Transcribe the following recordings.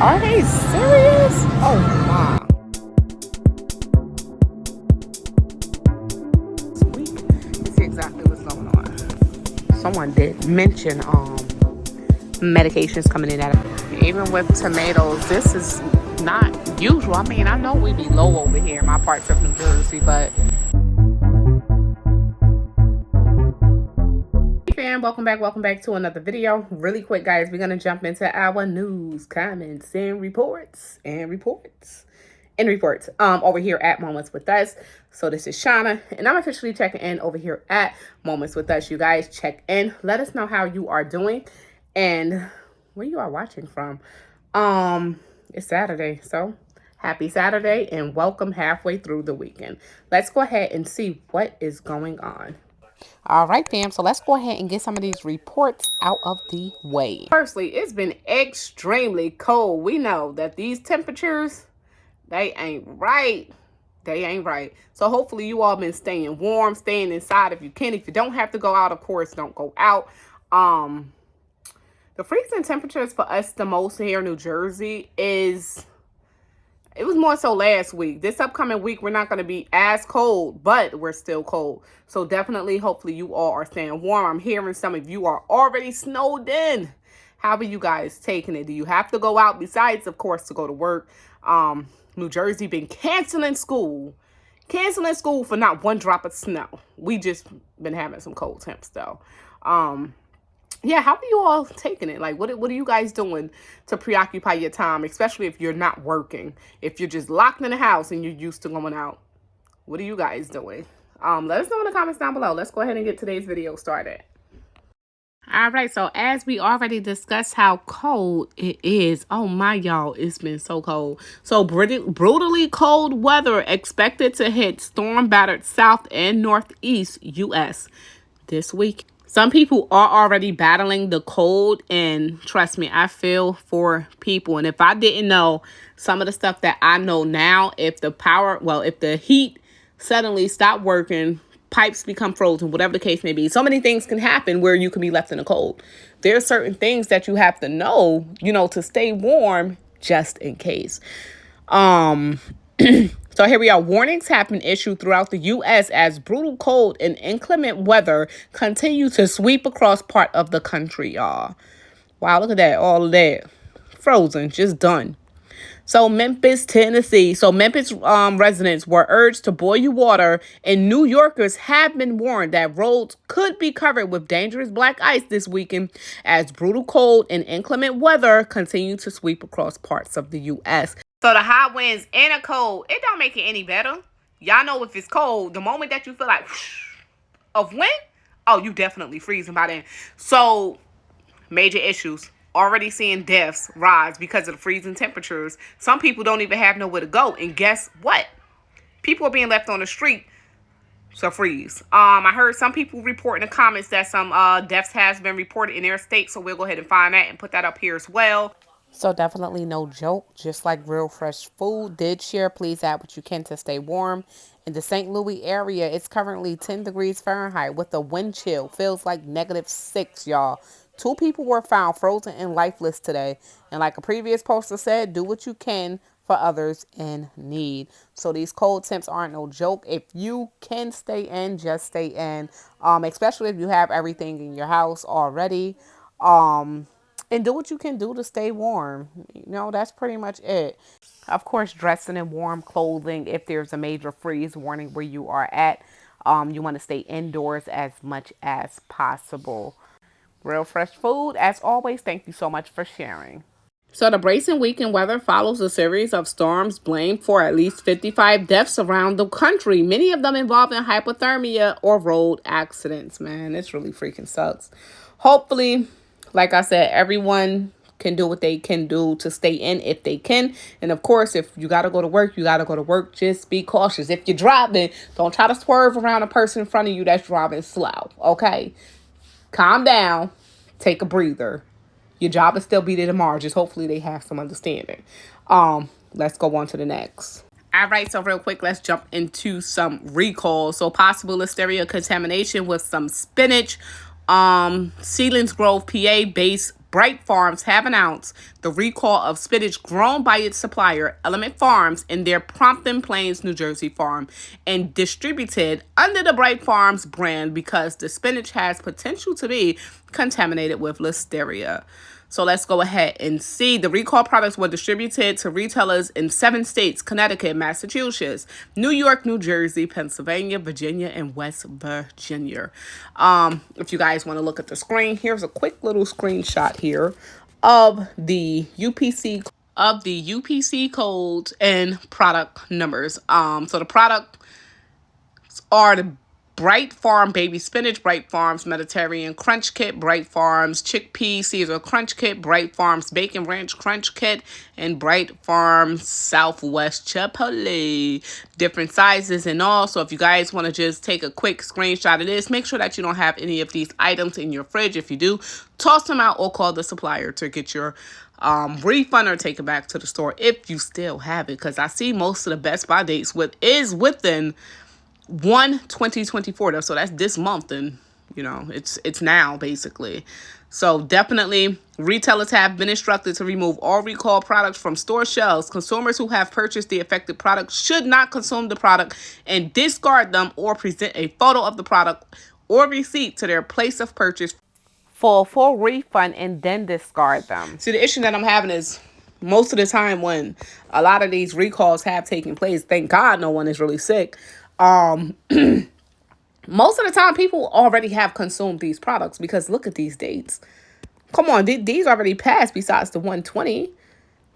Are they serious? Oh my. Let's see exactly what's going on. Someone did mention medications coming in at it. Even with tomatoes, this is not usual. I mean, I know we be low over here in my parts of New Jersey, but hey fam, welcome back to another video. Really quick guys, we're gonna jump into our news, comments, and reports over here at Moments With Us. So this is Shauna, and I'm officially checking in over here at Moments With Us. You guys check in, let us know how you are doing and where you are watching from. It's Saturday, so happy Saturday and welcome halfway through the weekend. Let's go ahead and see what is going on. All right, fam. So let's go ahead and get some of these reports out of the way. Firstly, it's been extremely cold. We know that these temperatures, they ain't right. They ain't right. So hopefully you all been staying warm, staying inside if you can. If you don't have to go out, of course, don't go out. The freezing temperatures for us the most here in New Jersey is, it was more so last week. This upcoming week, we're not going to be as cold, but we're still cold. So definitely, hopefully you all are staying warm. I'm hearing some of you are already snowed in. How are you guys taking it? Do you have to go out besides, of course, to go to work? New Jersey been canceling school for not one drop of snow. We just been having some cold temps though. Yeah, how are you all taking it? Like, what are you guys doing to preoccupy your time, especially if you're not working? If you're just locked in the house and you're used to going out, what are you guys doing? Let us know in the comments down below. Let's go ahead and get today's video started. All right, so as we already discussed how cold it is, oh my y'all, it's been so cold. So brutally cold weather expected to hit storm-battered South and Northeast U.S. this week. Some people are already battling the cold, and trust me, I feel for people. And if I didn't know some of the stuff that I know now, if the heat suddenly stopped working, pipes become frozen, whatever the case may be, so many things can happen where you can be left in the cold. There are certain things that you have to know, to stay warm just in case. So here we are. Warnings have been issued throughout the U.S. as brutal cold and inclement weather continue to sweep across part of the country, y'all. Wow, look at that. All of that. Frozen. Just done. So Memphis, Tennessee. So Memphis residents were urged to boil your water, and New Yorkers have been warned that roads could be covered with dangerous black ice this weekend as brutal cold and inclement weather continue to sweep across parts of the U.S. So the high winds and the cold, it don't make it any better. Y'all know if it's cold, the moment that you feel like whoosh of wind, oh, you definitely freezing by then. So major issues. Already seeing deaths rise because of the freezing temperatures. Some people don't even have nowhere to go. And guess what? People are being left on the street to freeze. I heard some people report in the comments that some deaths has been reported in their state. So we'll go ahead and find that and put that up here as well. So definitely no joke. Just like Real Fresh Food did share, please add what you can to stay warm. In the St. Louis area, it's currently 10 degrees Fahrenheit with a wind chill. Feels like -6, y'all. 2 people were found frozen and lifeless today. And like a previous poster said, do what you can for others in need. So these cold temps aren't no joke. If you can stay in, just stay in. Especially if you have everything in your house already. And do what you can do to stay warm. That's pretty much it. Of course, dressing in warm clothing if there's a major freeze warning where you are at. You want to stay indoors as much as possible. Real Fresh Food, as always, thank you so much for sharing. So the bracing weekend weather follows a series of storms blamed for at least 55 deaths around the country, many of them involving hypothermia or road accidents. Man, this really freaking sucks. Hopefully, like I said, everyone can do what they can do to stay in if they can. And of course, if you got to go to work, you got to go to work. Just be cautious. If you're driving, don't try to swerve around a person in front of you that's driving slow, okay? Calm down. Take a breather. Your job will still be there tomorrow. Just hopefully they have some understanding. Let's go on to the next. All right, so real quick, let's jump into some recalls. So possible listeria contamination with some spinach. Sealands Grove, PA based Bright Farms have announced the recall of spinach grown by its supplier, Element Farms, in their Prompton Plains, New Jersey farm and distributed under the Bright Farms brand because the spinach has potential to be contaminated with listeria. So let's go ahead and see. The recall products were distributed to retailers in 7 states: Connecticut, Massachusetts, New York, New Jersey, Pennsylvania, Virginia, and West Virginia. If you guys want to look at the screen, here's a quick little screenshot here of the UPC codes and product numbers. So the products are the Bright Farm Baby Spinach, Bright Farms Mediterranean Crunch Kit, Bright Farms Chickpea Caesar Crunch Kit, Bright Farms Bacon Ranch Crunch Kit, and Bright Farms Southwest Chipotle. Different sizes and all. So if you guys want to just take a quick screenshot of this, make sure that you don't have any of these items in your fridge. If you do, toss them out or call the supplier to get your refund or take it back to the store if you still have it. Because I see most of the Best Buy dates is within 1/2024 though, so that's this month, and it's now basically. So definitely retailers have been instructed to remove all recalled products from store shelves. Consumers who have purchased the affected product should not consume the product and discard them or present a photo of the product or receipt to their place of purchase for a full refund and then discard them. See, the issue that I'm having is most of the time when a lot of these recalls have taken place, thank God no one is really sick. Most of the time people already have consumed these products because look at these dates. Come on, these already passed besides the 120,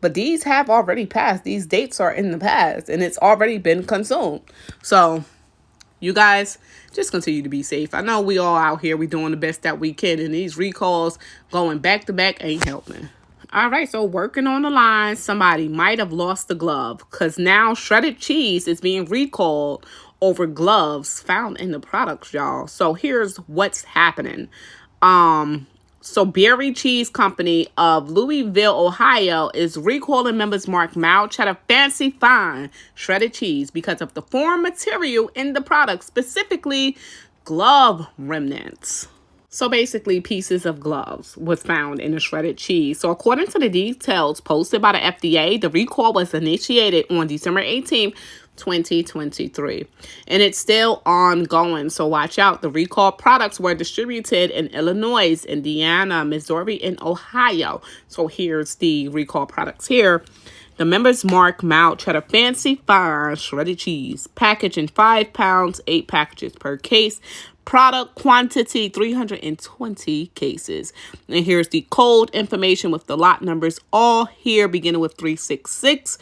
but these have already passed. These dates are in the past and it's already been consumed. So you guys just continue to be safe. I know we all out here, we doing the best that we can, and these recalls going back to back ain't helping. All right, so working on the line, somebody might have lost the glove because now shredded cheese is being recalled over gloves found in the products, y'all. So here's what's happening. So Berry Cheese Company of Louisville, Ohio is recalling members Mark Mild Cheddar Fancy Fine shredded cheese because of the foreign material in the product, specifically glove remnants. So basically, pieces of gloves was found in the shredded cheese. So according to the details posted by the FDA, the recall was initiated on December 18th, 2023. And it's still ongoing. So watch out. The recall products were distributed in Illinois, Indiana, Missouri, and Ohio. So here's the recall products here. The members Mark Mild Cheddar Fancy Fine shredded cheese. Packaged in 5 pounds, 8 packages per case. Product quantity 320 cases. And here's the code information with the lot numbers all here beginning with 366.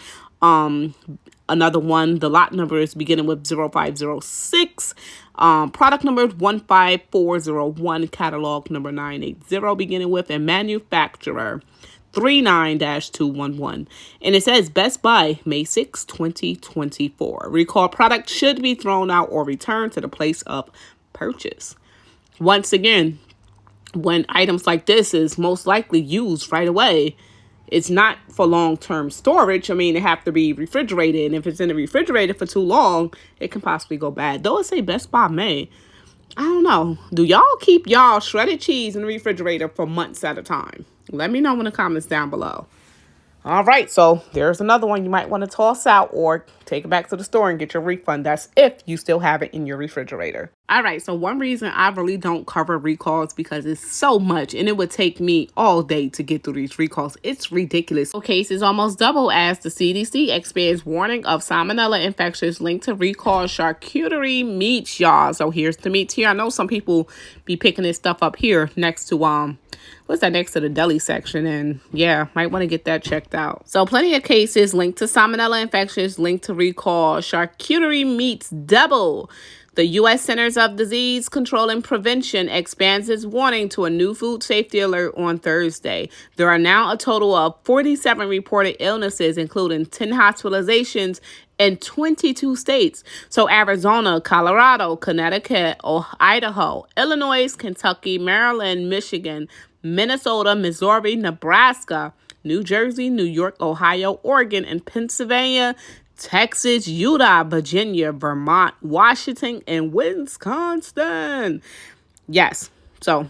Another one, the lot number is beginning with 0506. Product number 15401, catalog number 980 beginning with, and manufacturer 39-211. And it says Best Buy, May 6, 2024. Recall product should be thrown out or returned to the place of purchase. Once again, when items like this is most likely used right away, it's not for long-term storage. I mean, it have to be refrigerated, and if it's in the refrigerator for too long, it can possibly go bad. Though it say Best Buy May, I don't know. Do y'all keep y'all shredded cheese in the refrigerator for months at a time? Let me know in the comments down below. All right, so there's another one you might want to toss out or take it back to the store and get your refund. That's if you still have it in your refrigerator. All right, so one reason I really don't cover recalls because it's so much and it would take me all day to get through these recalls. It's ridiculous. So cases almost double as the CDC expands warning of salmonella infections linked to recalled charcuterie meats, y'all. So here's the meats here. I know some people be picking this stuff up here next to what's that, next to the deli section, and yeah, might want to get that checked out. So plenty of cases linked to salmonella infections linked to recall charcuterie meats double. The U.S. Centers of Disease Control and Prevention expands its warning to a new food safety alert on Thursday. There are now a total of 47 reported illnesses, including 10 hospitalizations in 22 states. So Arizona, Colorado, Connecticut, Idaho, Illinois, Kentucky, Maryland, Michigan, Minnesota, Missouri, Nebraska, New Jersey, New York, Ohio, Oregon, and Pennsylvania, Texas, Utah, Virginia, Vermont, Washington, and Wisconsin. Yes, so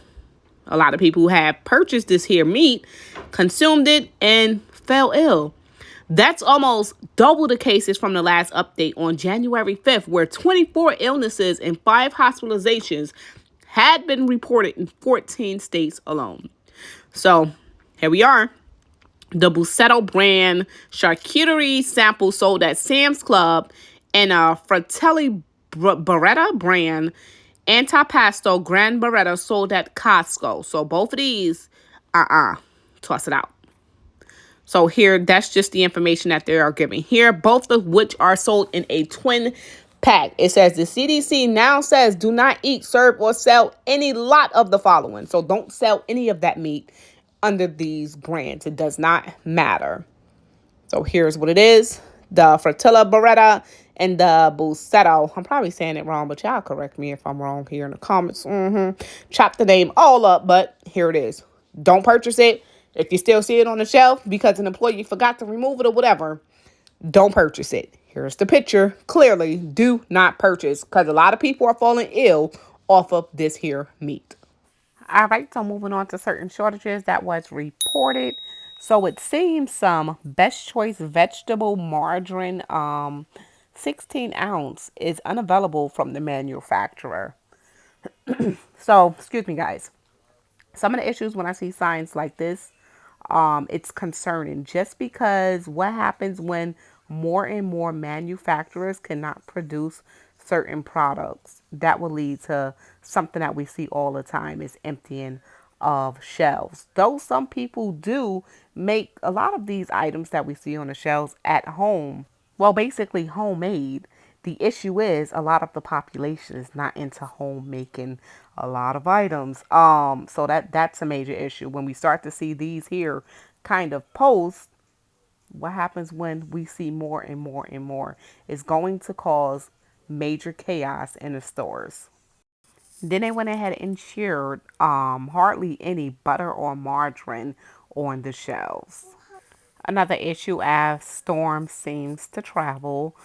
A lot of people who have purchased this here meat consumed it and fell ill. That's almost double the cases from the last update on January 5th, where 24 illnesses and 5 hospitalizations had been reported in 14 states alone. So here we are. The Bussetto brand charcuterie sample sold at Sam's Club and a Fratelli Beretta brand antipasto Gran Beretta sold at Costco. So both of these, toss it out. So here, that's just the information that they are giving here, both of which are sold in a twin pack. It says the CDC now says do not eat, serve, or sell any lot of the following. So don't sell any of that meat under these brands. It does not matter. So here's what it is. The Fratelli Beretta and the Bussetto. I'm probably saying it wrong, but y'all correct me if I'm wrong here in the comments. Chop the name all up, but here it is. Don't purchase it. If you still see it on the shelf because an employee forgot to remove it or whatever, don't purchase it. Here's the picture. Clearly, do not purchase because a lot of people are falling ill off of this here meat. All right, so moving on to certain shortages that was reported. So it seems some Best Choice vegetable margarine 16 ounce is unavailable from the manufacturer. So, excuse me, guys. Some of the issues when I see signs like this, it's concerning just because what happens when more and more manufacturers cannot produce certain products that will lead to something that we see all the time is emptying of shelves. Though some people do make a lot of these items that we see on the shelves at home, well, basically homemade. The issue is a lot of the population is not into homemaking a lot of items. So that's a major issue. When we start to see these here kind of posts, what happens when we see more and more and more is going to cause major chaos in the stores. Then they went ahead and shared hardly any butter or margarine on the shelves. Another issue as storm seems to travel,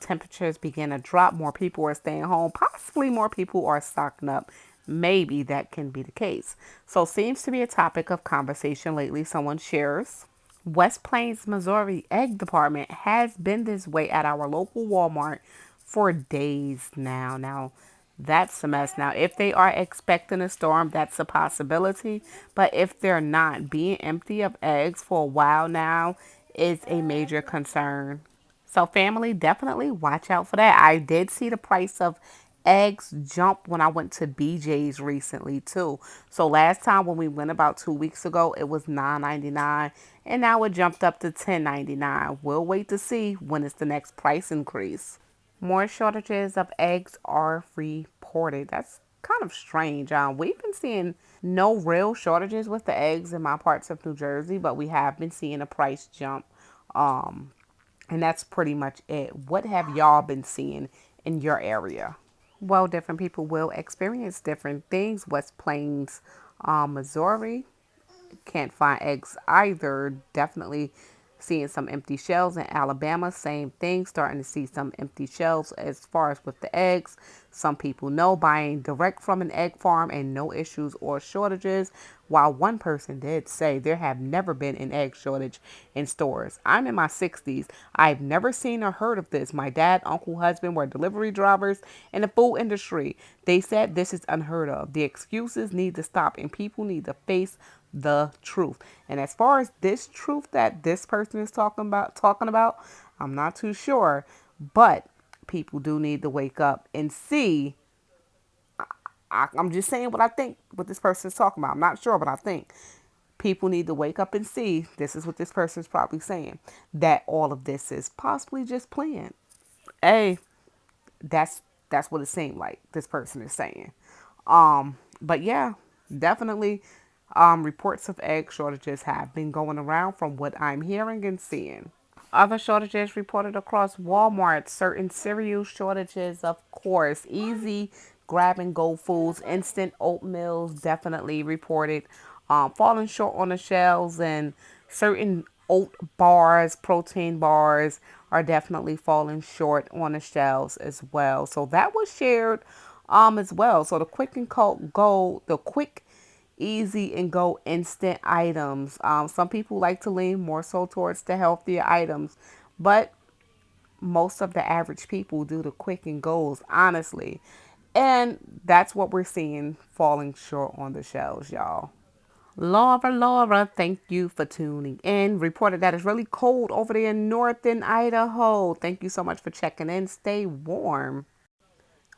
temperatures begin to drop, more people are staying home, possibly more people are stocking up. Maybe that can be the case. So seems to be a topic of conversation lately. Someone shares. West Plains, Missouri egg department has been this way at our local Walmart for days now. Now, that's a mess. Now, if they are expecting a storm, that's a possibility. But if they're not, being empty of eggs for a while now is a major concern. So family, definitely watch out for that. I did see the price of eggs jump when I went to BJ's recently too. So last time when we went about 2 weeks ago, it was $9.99 and now it jumped up to $10.99. We'll wait to see when it's the next price increase. More shortages of eggs are reported. That's kind of strange. We've been seeing no real shortages with the eggs in my parts of New Jersey, but we have been seeing a price jump. And that's pretty much it. What have y'all been seeing in your area? Well, different people will experience different things. West Plains, Missouri, can't find eggs either. Definitely seeing some empty shelves in Alabama. Same thing. Starting to see some empty shelves as far as with the eggs. Some people know buying direct from an egg farm and no issues or shortages. While one person did say there have never been an egg shortage in stores. I'm in my 60s. I've never seen or heard of this. My dad, uncle, husband were delivery drivers in the food industry. They said this is unheard of. The excuses need to stop and people need to face the truth. And as far as this truth that this person is talking about, I'm not too sure, but people do need to wake up and see. I'm just saying what I think what this person is talking about. I'm not sure, but I think people need to wake up and see this is what this person is probably saying, that all of this is possibly just planned. Hey, that's what it seemed like this person is saying. But yeah, definitely reports of egg shortages have been going around from what I'm hearing and seeing. Other shortages reported across Walmart, certain cereal shortages, of course, easy grab and go foods, instant oatmeals definitely reported falling short on the shelves, and certain oat bars, protein bars are definitely falling short on the shelves as well. So that was shared as well. So the quick easy and go instant items. Some people like to lean more so towards the healthier items, but most of the average people do the quick and goes, honestly. And that's what we're seeing falling short on the shelves, y'all. Laura, thank you for tuning in. Reported that it's really cold over there in northern Idaho. Thank you so much for checking in. Stay warm.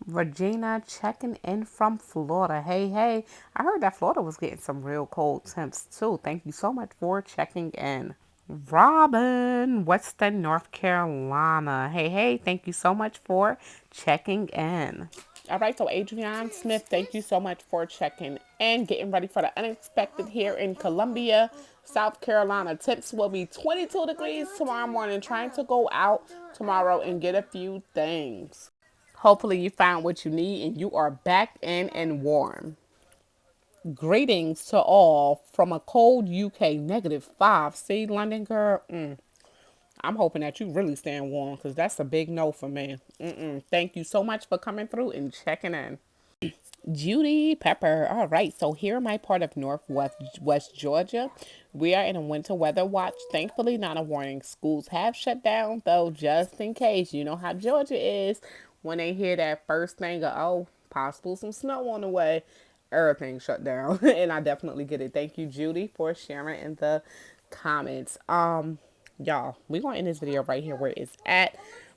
Regina checking in from Florida. Hey, hey. I heard that Florida was getting some real cold temps too. Thank you so much for checking in. Robin, Western North Carolina. Hey, hey. Thank you so much for checking in. All right, so Adrienne Smith, thank you so much for checking and getting ready for the unexpected here in Columbia, South Carolina. Temps will be 22 degrees tomorrow morning. Trying to go out tomorrow and get a few things. Hopefully you found what you need and you are back in and warm. Greetings to all from a cold UK -5. See, London girl, I'm hoping that you really stand warm because that's a big no for me. Thank you so much for coming through and checking in. Judy Pepper. All right, so here in my part of Northwest West Georgia, we are in a winter weather watch. Thankfully, not a warning. Schools have shut down, though, just in case. You know how Georgia is when they hear that first thing of, oh, possible some snow on the way. Everything shut down, and I definitely get it. Thank you, Judy, for sharing in the comments. Y'all, we're gonna end this video right here where it's at.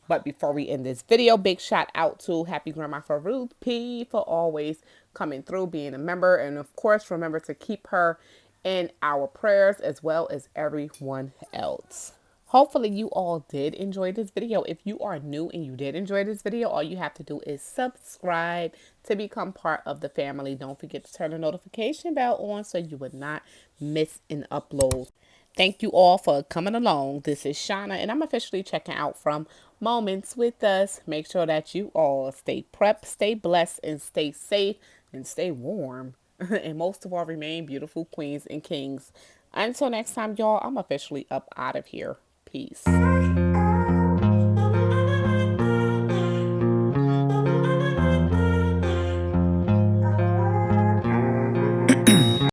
But before we end this video, big shout out to Happy Grandma for Ruth P for always coming through, being a member. And of course, remember to keep her in our prayers as well as everyone else. Hopefully you all did enjoy this video. If you are new and you did enjoy this video, all you have to do is subscribe to become part of the family. Don't forget to turn the notification bell on so you would not miss an upload. Thank you all for coming along. This is Shauna, and I'm officially checking out from Moments with Us. Make sure that you all stay prepped, stay blessed, and stay safe, and stay warm. And most of all, remain beautiful queens and kings. Until next time, y'all, I'm officially up out of here. Peace.